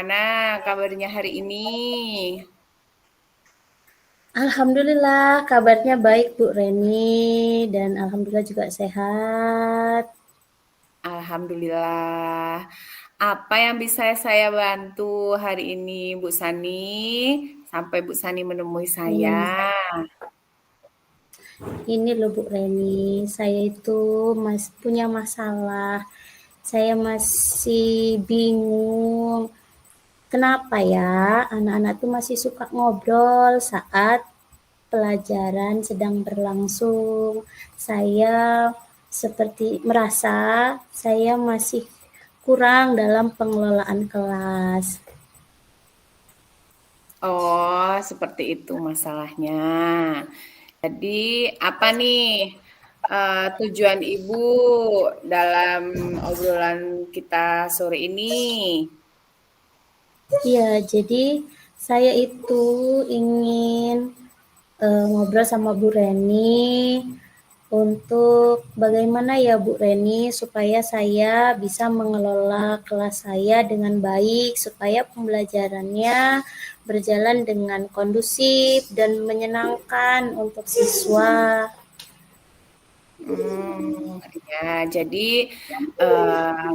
bagaimana kabarnya hari ini? Alhamdulillah kabarnya baik Bu Reni dan alhamdulillah juga sehat. Alhamdulillah. Apa yang bisa saya bantu hari ini, Bu Sani? Sampai Bu Sani menemui Hmm, saya. ini loh Bu Reni, saya itu punya masalah. Saya masih bingung. Kenapa ya anak-anak tuh masih suka ngobrol saat pelajaran sedang berlangsung. Saya seperti merasa saya masih kurang dalam pengelolaan kelas. Oh, seperti itu masalahnya. Jadi, apa nih tujuan Ibu dalam obrolan kita sore ini? Iya, jadi saya itu ingin ngobrol sama Bu Reni untuk bagaimana ya Bu Reni supaya saya bisa mengelola kelas saya dengan baik supaya pembelajarannya berjalan dengan kondusif dan menyenangkan untuk siswa. Ya, jadi eh,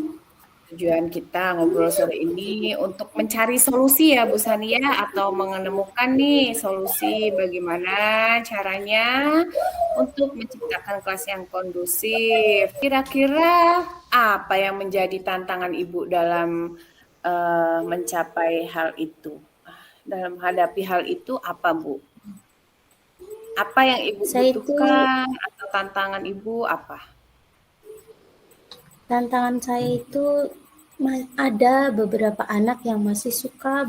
tujuan kita ngobrol sore ini untuk mencari solusi ya Bu Sania atau menemukan nih solusi bagaimana caranya untuk menciptakan kelas yang kondusif. Kira-kira apa yang menjadi tantangan Ibu dalam mencapai hal itu? Dalam menghadapi hal itu apa Bu? Apa yang Ibu Saya itu butuhkan atau tantangan Ibu apa? Tantangan saya itu ada beberapa anak yang masih suka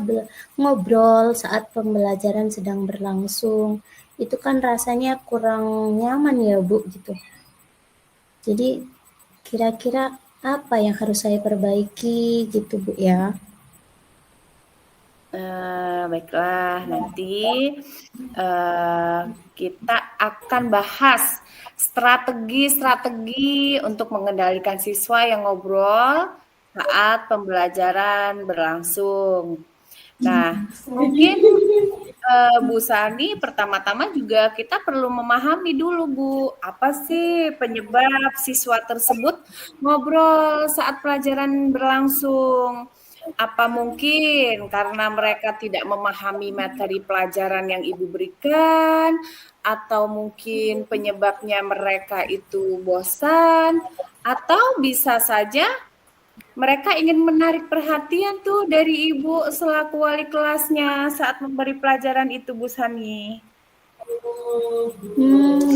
ngobrol saat pembelajaran sedang berlangsung. Itu kan rasanya kurang nyaman ya Bu gitu. Jadi kira-kira apa yang harus saya perbaiki gitu Bu ya? Baiklah, nanti eh, kita akan bahas strategi-strategi untuk mengendalikan siswa yang ngobrol saat pembelajaran berlangsung. Nah, mungkin Bu Sani pertama-tama juga kita perlu memahami dulu Bu, apa sih penyebab siswa tersebut ngobrol saat pelajaran berlangsung? Apa mungkin karena mereka tidak memahami materi pelajaran yang Ibu berikan, atau mungkin penyebabnya mereka itu bosan, atau bisa saja mereka ingin menarik perhatian tuh dari Ibu selaku wali kelasnya saat memberi pelajaran itu, Bu Sani.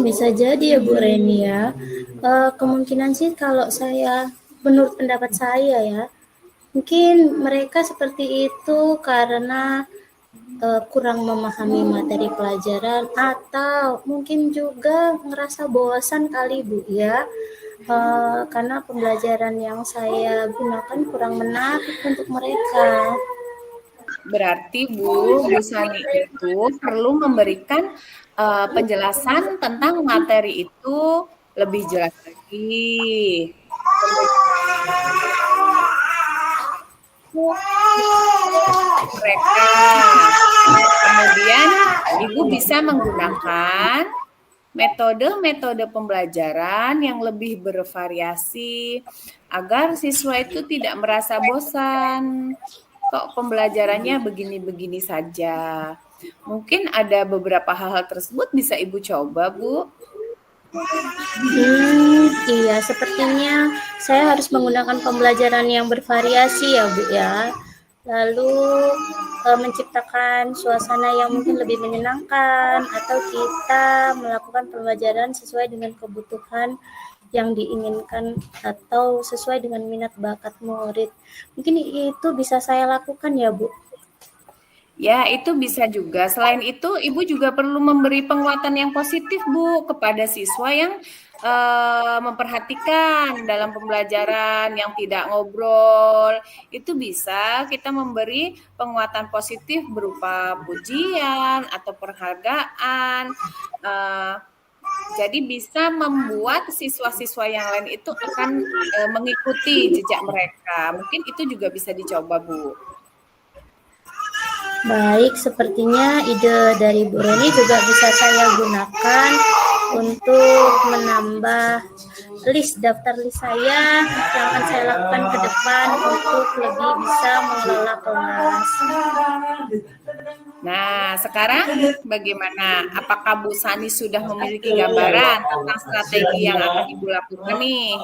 Bisa jadi ya Bu Reni ya. Kemungkinan sih kalau saya, menurut pendapat saya ya, mungkin mereka seperti itu karena kurang memahami materi pelajaran atau mungkin juga ngerasa bosan kali Bu ya. Karena pembelajaran yang saya gunakan kurang menarik untuk mereka. Berarti Bu Sani itu perlu memberikan penjelasan tentang materi itu lebih jelas lagi. Kemudian mereka. Kemudian Ibu bisa menggunakan metode-metode pembelajaran yang lebih bervariasi agar siswa itu tidak merasa bosan. Kok pembelajarannya begini-begini saja. Mungkin ada beberapa hal-hal tersebut bisa Ibu coba, Bu. Iya, sepertinya saya harus menggunakan pembelajaran yang bervariasi ya, Bu ya. Lalu menciptakan suasana yang mungkin lebih menyenangkan atau kita melakukan pembelajaran sesuai dengan kebutuhan yang diinginkan atau sesuai dengan minat bakat murid. Mungkin itu bisa saya lakukan ya, Bu. Ya, itu bisa juga. Selain itu, Ibu juga perlu memberi penguatan yang positif, Bu, kepada siswa yang memperhatikan dalam pembelajaran, yang tidak ngobrol. Itu bisa kita memberi penguatan positif berupa pujian atau penghargaan. Eh, jadi bisa membuat siswa-siswa yang lain itu akan mengikuti jejak mereka. Mungkin itu juga bisa dicoba, Bu. Baik, sepertinya ide dari Bu Reni juga bisa saya gunakan untuk menambah daftar list saya yang akan saya lakukan ke depan untuk lebih bisa mengelola kelas. Nah, sekarang bagaimana? Apakah Bu Sani sudah memiliki gambaran tentang strategi yang akan Ibu lakukan nih?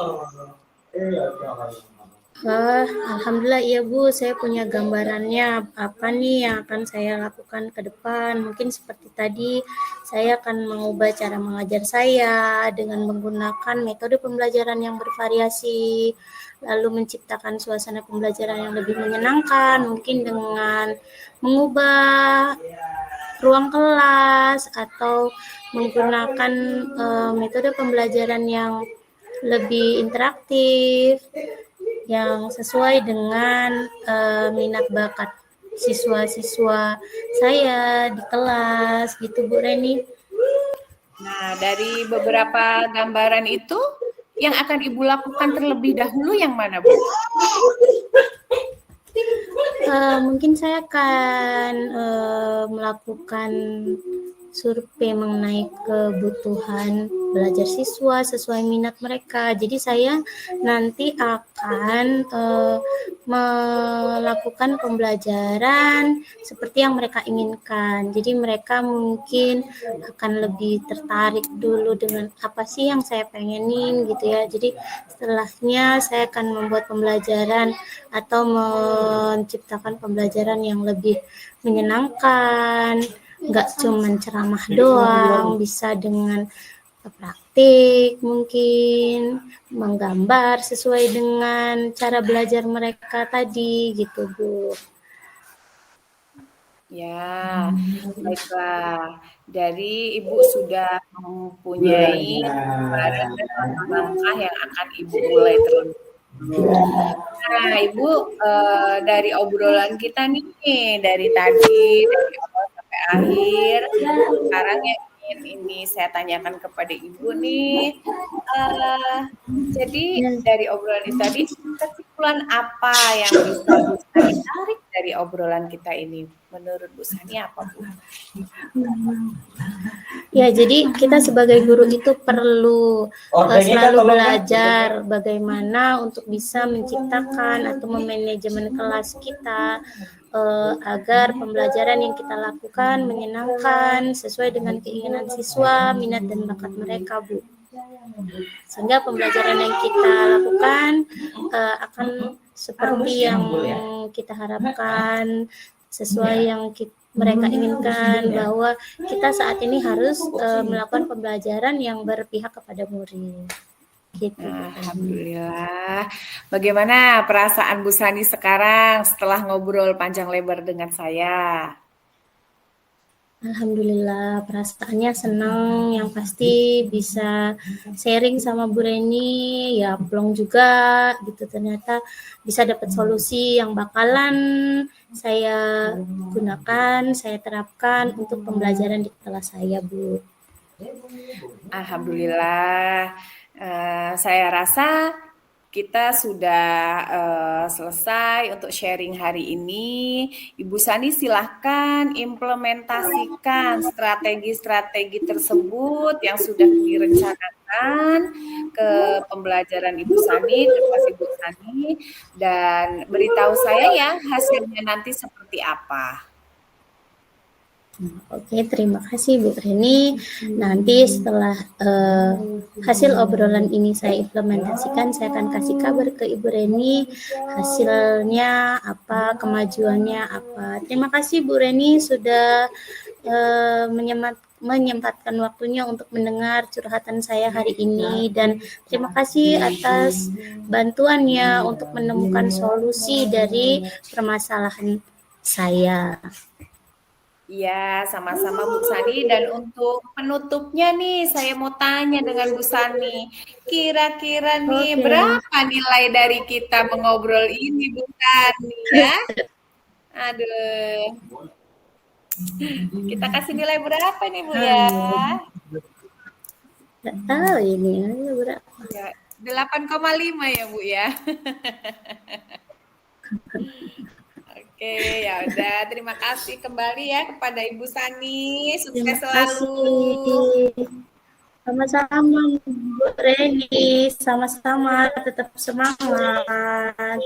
Alhamdulillah iya Bu, saya punya gambarannya apa nih yang akan saya lakukan ke depan. Mungkin seperti tadi, saya akan mengubah cara mengajar saya dengan menggunakan metode pembelajaran yang bervariasi, lalu menciptakan suasana pembelajaran yang lebih menyenangkan, mungkin dengan mengubah ruang kelas atau menggunakan metode pembelajaran yang lebih interaktif yang sesuai dengan minat bakat siswa-siswa saya di kelas gitu Bu Reni. Nah, dari beberapa gambaran itu yang akan Ibu lakukan terlebih dahulu yang mana, Bu? Mungkin saya akan melakukan survei mengenai kebutuhan belajar siswa sesuai minat mereka. Jadi saya nanti akan melakukan pembelajaran seperti yang mereka inginkan. Jadi mereka mungkin akan lebih tertarik dulu dengan apa sih yang saya pengenin gitu ya. Jadi setelahnya saya akan membuat pembelajaran atau menciptakan pembelajaran yang lebih menyenangkan, nggak cuma ceramah doang, bisa dengan praktik mungkin menggambar sesuai dengan cara belajar mereka tadi gitu Bu. Ya, baiklah. Dari Ibu sudah mempunyai gambaran dan langkah-langkah yang akan Ibu mulai terlebih dahulu. Nah, Ibu, dari obrolan kita nih, dari tadi, dari awal sampai akhir, sekarang yang ingin ini saya tanyakan kepada Ibu nih, jadi dari obrolan itu tadi, kesimpulan apa yang bisa Bu Sani tarik dari obrolan kita ini? Menurut Bu Sani apa, Bu? Ya, jadi kita sebagai guru itu perlu selalu belajar bagaimana untuk bisa menciptakan atau memanajemen kelas kita agar pembelajaran yang kita lakukan menyenangkan sesuai dengan keinginan siswa, minat dan bakat mereka, Bu. Sehingga pembelajaran yang kita lakukan akan seperti yang kita harapkan, sesuai yang mereka inginkan, bahwa kita saat ini harus melakukan pembelajaran yang berpihak kepada murid. Gitu. Alhamdulillah. Bagaimana perasaan Bu Sani sekarang setelah ngobrol panjang lebar dengan saya? Alhamdulillah, perasaannya senang, yang pasti bisa sharing sama Bu Reni, ya plong juga gitu, ternyata bisa dapat solusi yang bakalan saya gunakan, saya terapkan untuk pembelajaran di kelas saya, Bu. Alhamdulillah, saya rasa kita sudah selesai untuk sharing hari ini. Ibu Sani silahkan implementasikan strategi-strategi tersebut yang sudah direncanakan ke pembelajaran Ibu Sani, ke kelas Ibu Sani, dan beritahu saya ya hasilnya nanti seperti apa. Oke, terima kasih Bu Reni. Nanti setelah hasil obrolan ini saya implementasikan, saya akan kasih kabar ke Ibu Reni hasilnya apa, kemajuannya apa. Terima kasih Bu Reni sudah menyempatkan waktunya untuk mendengar curhatan saya hari ini, dan terima kasih atas bantuannya untuk menemukan solusi dari permasalahan saya. Iya, sama-sama Bu Sani. Dan untuk penutupnya nih, saya mau tanya dengan Bu Sani. Kira-kira nih, berapa nilai dari kita mengobrol ini, Bu Sani ya? Aduh. Kita kasih nilai berapa nih, Bu ya? Nggak tahu ini berapa. Ya, 8,5 ya, Bu ya. Oke, ya udah. Terima kasih kembali ya kepada Ibu Sani. Terima Sukses selalu. kasih. Sama-sama Bu Reni, sama-sama tetap semangat.